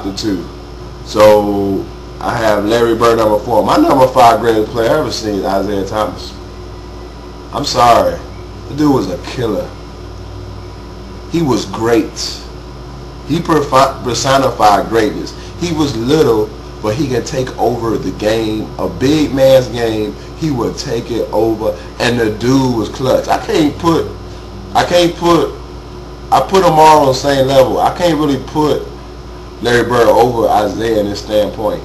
the two. So I have Larry Bird number 4. My number 5 greatest player I ever seen is Isaiah Thomas. I'm sorry. The dude was a killer. He was great. He personified greatness. He was little, but he could take over the game. A big man's game, he would take it over, and the dude was clutch. I put them all on the same level. I can't really put Larry Bird over Isaiah in this standpoint,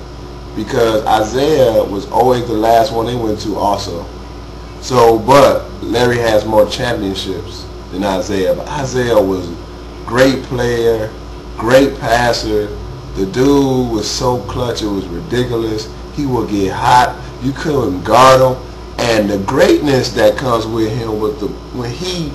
because Isaiah was always the last one they went to also. So, but Larry has more championships than Isaiah. But Isaiah was a great player, great passer. The dude was so clutch, it was ridiculous. He would get hot. You couldn't guard him. And the greatness that comes with him when he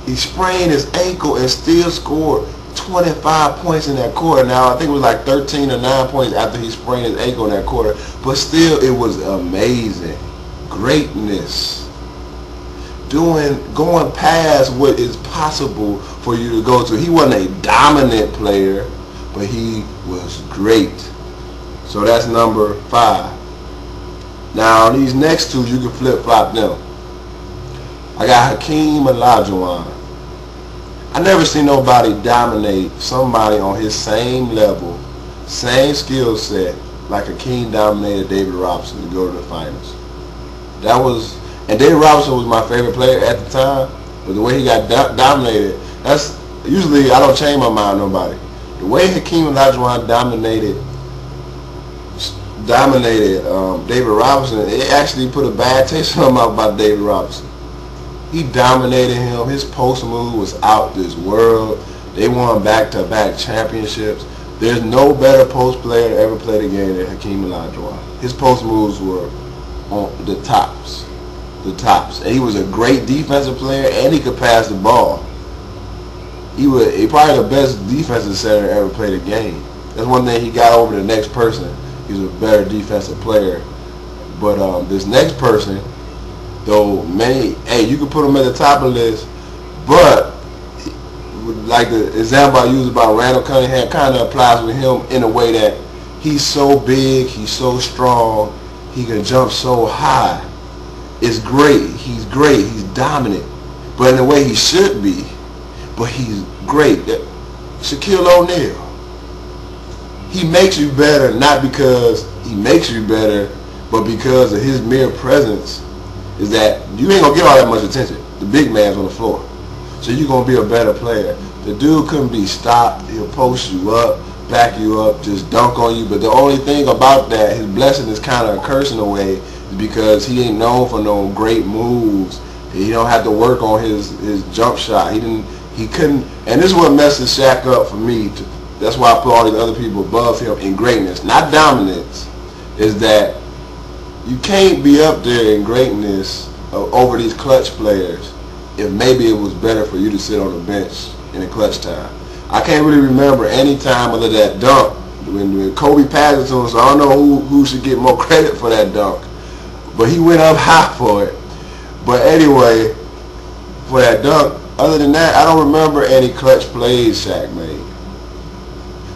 he sprained his ankle and still scored 25 points in that quarter. Now, I think it was like 13 or 9 points after he sprained his ankle in that quarter. But still, it was amazing. Greatness. Going past what is possible for you to go to. He wasn't a dominant player, but he was great. So that's number 5. Now, these next two, you can flip-flop them. I got Hakeem Olajuwon. I never seen nobody dominate somebody on his same level, same skill set, like Hakeem dominated David Robinson to go to the finals. And David Robinson was my favorite player at the time, but the way he got dominated, that's usually, I don't change my mind on nobody. The way Hakeem Olajuwon dominated David Robinson, it actually put a bad taste in my mouth about David Robinson. He dominated him. His post move was out this world. They won back-to-back championships. There's no better post player to ever play the game than Hakeem Olajuwon. His post moves were on the tops. And he was a great defensive player, and he could pass the ball. He probably the best defensive center to ever play the game. That's one thing he got over the next person. He was a better defensive player. But this next person, though, you can put him at the top of the list, but like the example I used about Randall Cunningham kind of applies with him in a way that he's so big, he's so strong, he can jump so high. It's great. He's dominant, but in the way he should be, but he's great. Shaquille O'Neal. He makes you better, not because he makes you better, but because of his mere presence. Is that you ain't gonna get all that much attention. The big man's on the floor, so you're gonna be a better player. The dude couldn't be stopped. He'll post you up, back you up, just dunk on you. But the only thing about that, his blessing is kind of a curse in a way, is because he ain't known for no great moves. He don't have to work on his jump shot. He couldn't, and this is what messes Shaq up for me. That's why I put all these other people above him in greatness, not dominance. Is that you can't be up there in greatness over these clutch players if maybe it was better for you to sit on the bench in the clutch time. I can't really remember any time other than that dunk when Kobe passed it to him, so I don't know who should get more credit for that dunk. But he went up high for it. But anyway, for that dunk, other than that, I don't remember any clutch plays Shaq made.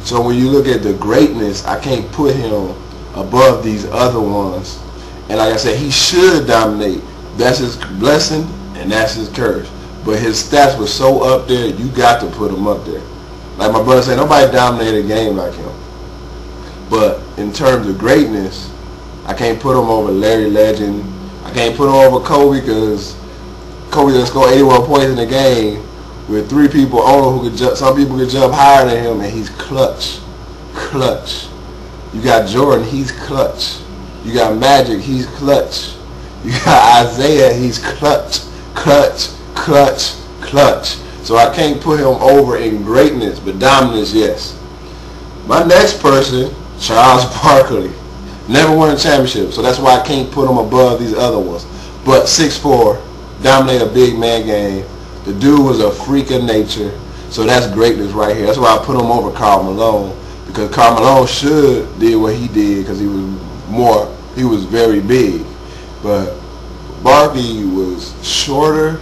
So when you look at the greatness, I can't put him above these other ones. And like I said, he should dominate. That's his blessing and that's his curse. But his stats were so up there, you got to put him up there. Like my brother said, nobody dominated a game like him. But in terms of greatness, I can't put him over Larry Legend. I can't put him over Kobe because Kobe done scored 81 points in the game with 3 people on him who could jump. Some people could jump higher than him, and he's clutch. You got Jordan, he's clutch. You got Magic, he's clutch. You got Isaiah, he's clutch. So I can't put him over in greatness, but dominance, yes. My next person, Charles Barkley. Never won a championship, so that's why I can't put him above these other ones. But 6'4", dominate a big man game. The dude was a freak of nature, so that's greatness right here. That's why I put him over Karl Malone, because Karl Malone should did what he did because he was very big. But Barkley was shorter.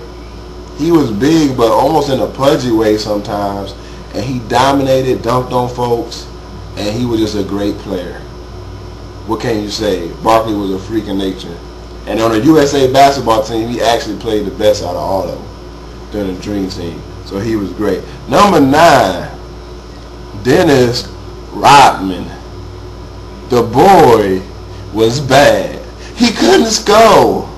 He was big, but almost in a pudgy way sometimes. and he dominated, dunked on folks, and he was just a great player. What can you say? Barkley was a freak of nature. And on the USA basketball team, he actually played the best out of all of them during the Dream Team. So he was great. Number 9, Dennis Rodman. The boy was bad. He couldn't score.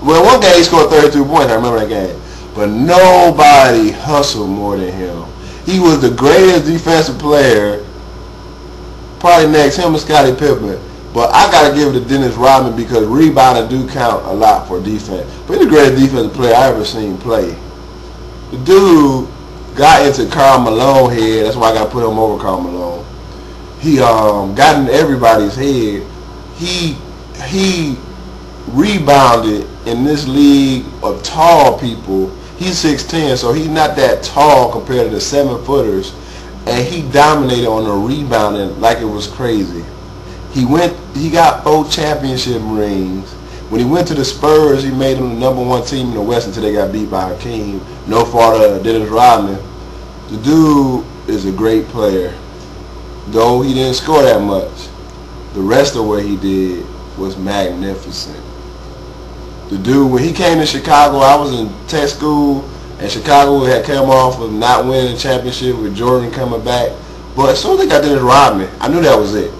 Well, one game he scored 32 points. I remember that game. But nobody hustled more than him. He was the greatest defensive player, probably next him and Scottie Pippen. But I got to give it to Dennis Rodman because rebounding do count a lot for defense. But he's the greatest defensive player I ever seen play. The dude got into Karl Malone head. That's why I got to put him over Karl Malone. He got in everybody's head. He rebounded in this league of tall people. He's 6'10", so he's not that tall compared to the 7-footers. And he dominated on the rebounding like it was crazy. He got 4 championship rings. When he went to the Spurs, he made them the #1 team in the West until they got beat by Hakeem. No fault of Dennis Rodman. The dude is a great player. Though he didn't score that much, the rest of what he did was magnificent. The dude, when he came to Chicago, I was in tech school, and Chicago had come off of not winning the championship with Jordan coming back. But as soon as they got Dennis Rodman, I knew that was it.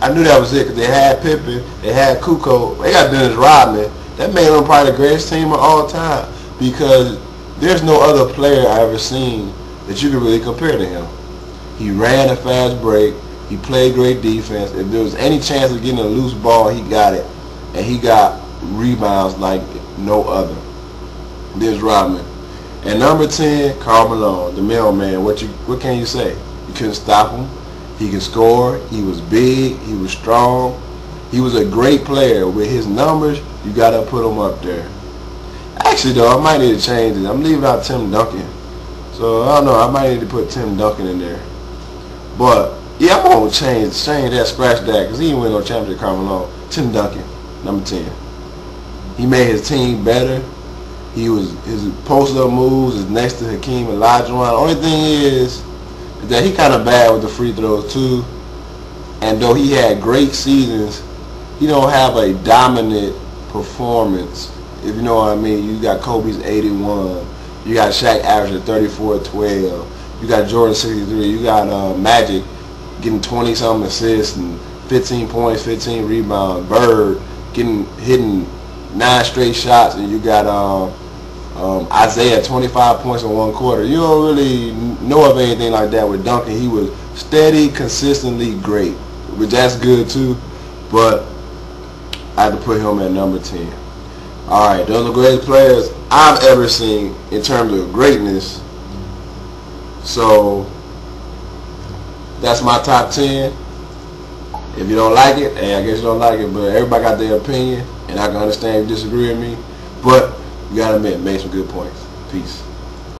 I knew that was it because they had Pippen, they had Kukoc, they got Dennis Rodman. That made them probably the greatest team of all time because there's no other player I ever seen that you could really compare to him. He ran a fast break. He played great defense. If there was any chance of getting a loose ball, he got it. And he got rebounds like no other. Dennis Rodman. And number 10, Karl Malone, the mailman. What can you say? You couldn't stop him. He could score. He was big. He was strong. He was a great player. With his numbers, you got to put him up there. Actually, though, I might need to change it. I'm leaving out Tim Duncan. So, I don't know. I might need to put Tim Duncan in there. But, yeah, I'm going to change that, scratch that, because he didn't win no championship, Karl Malone. Tim Duncan, number 10. He made his team better. His post-up moves is next to Hakeem Olajuwon. The only thing is that he kind of bad with the free throws too. And though he had great seasons, he don't have a dominant performance. If you know what I mean. You got Kobe's 81. You got Shaq averaging 34-12. You got Jordan 63. You got Magic getting 20-something assists and 15 points, 15 rebounds. Bird hitting 9 straight shots, and you got Isaiah 25 points in 1 quarter. You don't really know of anything like that with Duncan. He was steady, consistently great, which that's good too. But I had to put him at number 10. All right, those are the greatest players I've ever seen in terms of greatness. So that's my top 10. If you don't like it, hey, I guess you don't like it, but everybody got their opinion, and I can understand if you disagree with me. But you gotta admit, made some good points. Peace.